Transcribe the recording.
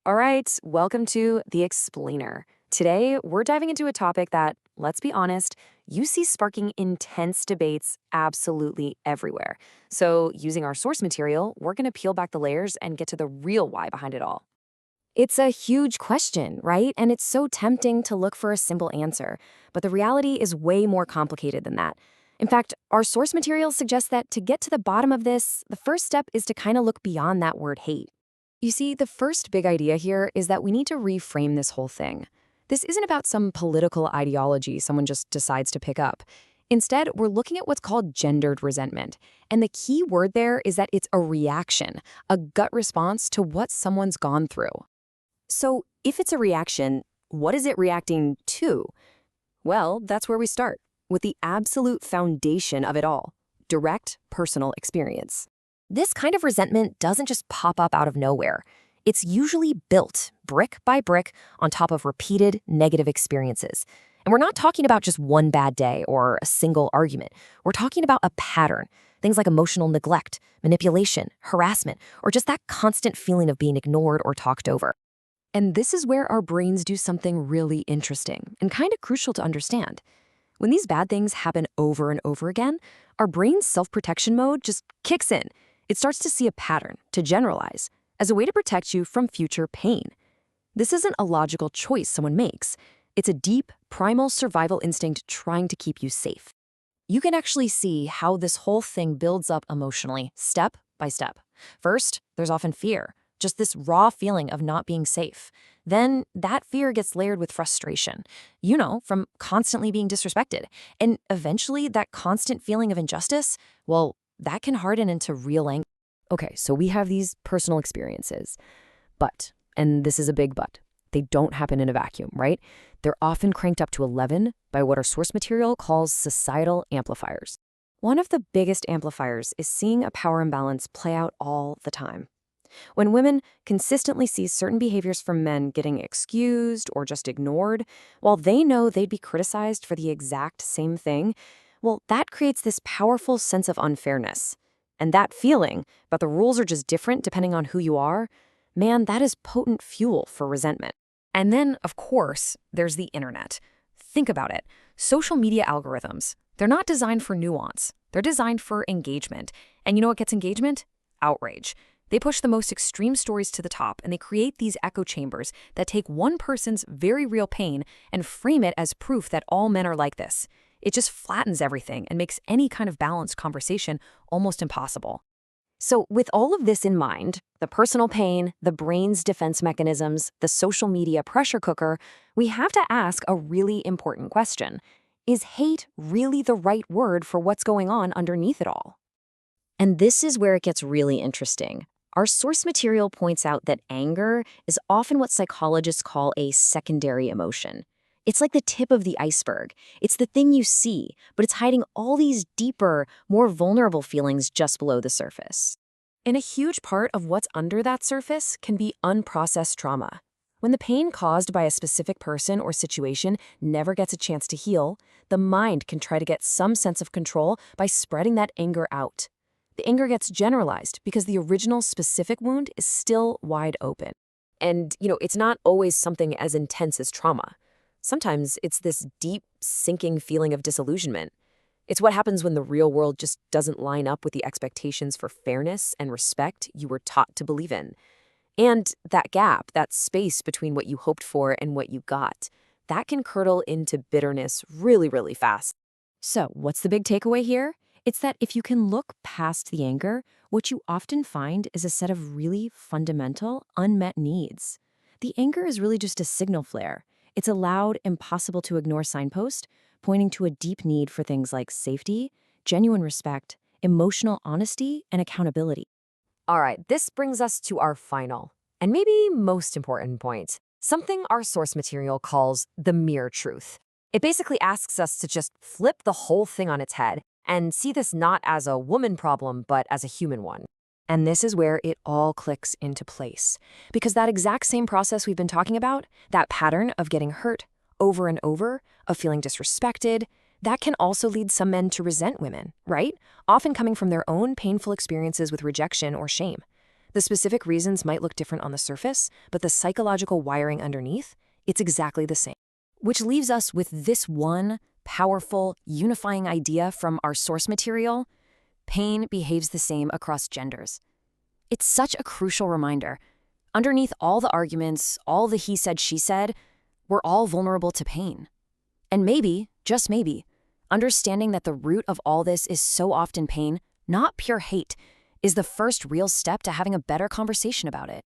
All right, welcome to The Explainer. Today, we're diving into a topic that, let's be honest, you see sparking intense debates absolutely everywhere. So, using our source material, we're going to peel back the layers and get to the real why behind it all. It's a huge question, right? And it's so tempting to look for a simple answer. But the reality is way more complicated than that. In fact, our source material suggests that to get to the bottom of this, the first step is to kind of look beyond that word hate. You see, the first big idea here is that we need to reframe this whole thing. This isn't about some political ideology someone just decides to pick up. Instead, we're looking at what's called gendered resentment. And the key word there is that it's a reaction, a gut response to what someone's gone through. So, if it's a reaction, what is it reacting to? Well, that's where we start, with the absolute foundation of it all: direct personal experience. This kind of resentment doesn't just pop up out of nowhere. It's usually built, brick by brick, on top of repeated negative experiences. And we're not talking about just one bad day or a single argument. We're talking about a pattern. Things like emotional neglect, manipulation, harassment, or just that constant feeling of being ignored or talked over. And this is where our brains do something really interesting and kind of crucial to understand. When these bad things happen over and over again, our brain's self-protection mode just kicks in. It starts to see a pattern, to generalize, as a way to protect you from future pain. This isn't a logical choice someone makes. It's a deep, primal survival instinct trying to keep you safe. You can actually see how this whole thing builds up emotionally, step by step. First, there's often fear. Just this raw feeling of not being safe. Then that fear gets layered with frustration, from constantly being disrespected. And eventually that constant feeling of injustice, well, that can harden into real anger. Okay, so we have these personal experiences, but, and this is a big but, they don't happen in a vacuum, right? They're often cranked up to 11 by what our source material calls societal amplifiers. One of the biggest amplifiers is seeing a power imbalance play out all the time. When women consistently see certain behaviors from men getting excused or just ignored, while they know they'd be criticized for the exact same thing, well, that creates this powerful sense of unfairness. And that feeling, but the rules are just different depending on who you are, man, that is potent fuel for resentment. And then, of course, there's the internet. Think about it. Social media algorithms, they're not designed for nuance. They're designed for engagement. And you know what gets engagement? Outrage. They push the most extreme stories to the top, and they create these echo chambers that take one person's very real pain and frame it as proof that all men are like this. It just flattens everything and makes any kind of balanced conversation almost impossible. So with all of this in mind, the personal pain, the brain's defense mechanisms, the social media pressure cooker, we have to ask a really important question. Is hate really the right word for what's going on underneath it all? And this is where it gets really interesting. Our source material points out that anger is often what psychologists call a secondary emotion. It's like the tip of the iceberg. It's the thing you see, but it's hiding all these deeper, more vulnerable feelings just below the surface. And a huge part of what's under that surface can be unprocessed trauma. When the pain caused by a specific person or situation never gets a chance to heal, the mind can try to get some sense of control by spreading that anger out. The anger gets generalized because the original specific wound is still wide open. And, it's not always something as intense as trauma. Sometimes it's this deep, sinking feeling of disillusionment. It's what happens when the real world just doesn't line up with the expectations for fairness and respect you were taught to believe in. And that gap, that space between what you hoped for and what you got, that can curdle into bitterness really, really fast. So, what's the big takeaway here? It's that if you can look past the anger, what you often find is a set of really fundamental, unmet needs. The anger is really just a signal flare. It's a loud, impossible to ignore signpost, pointing to a deep need for things like safety, genuine respect, emotional honesty, and accountability. All right, this brings us to our final, and maybe most important point, something our source material calls the mere truth. It basically asks us to just flip the whole thing on its head and see this not as a woman problem, but as a human one. And this is where it all clicks into place. Because that exact same process we've been talking about, that pattern of getting hurt over and over, of feeling disrespected, that can also lead some men to resent women, right? Often coming from their own painful experiences with rejection or shame. The specific reasons might look different on the surface, but the psychological wiring underneath, it's exactly the same. Which leaves us with this one powerful, unifying idea from our source material: pain behaves the same across genders. It's such a crucial reminder. Underneath all the arguments, all the he said, she said, we're all vulnerable to pain. And maybe, just maybe, understanding that the root of all this is so often pain, not pure hate, is the first real step to having a better conversation about it.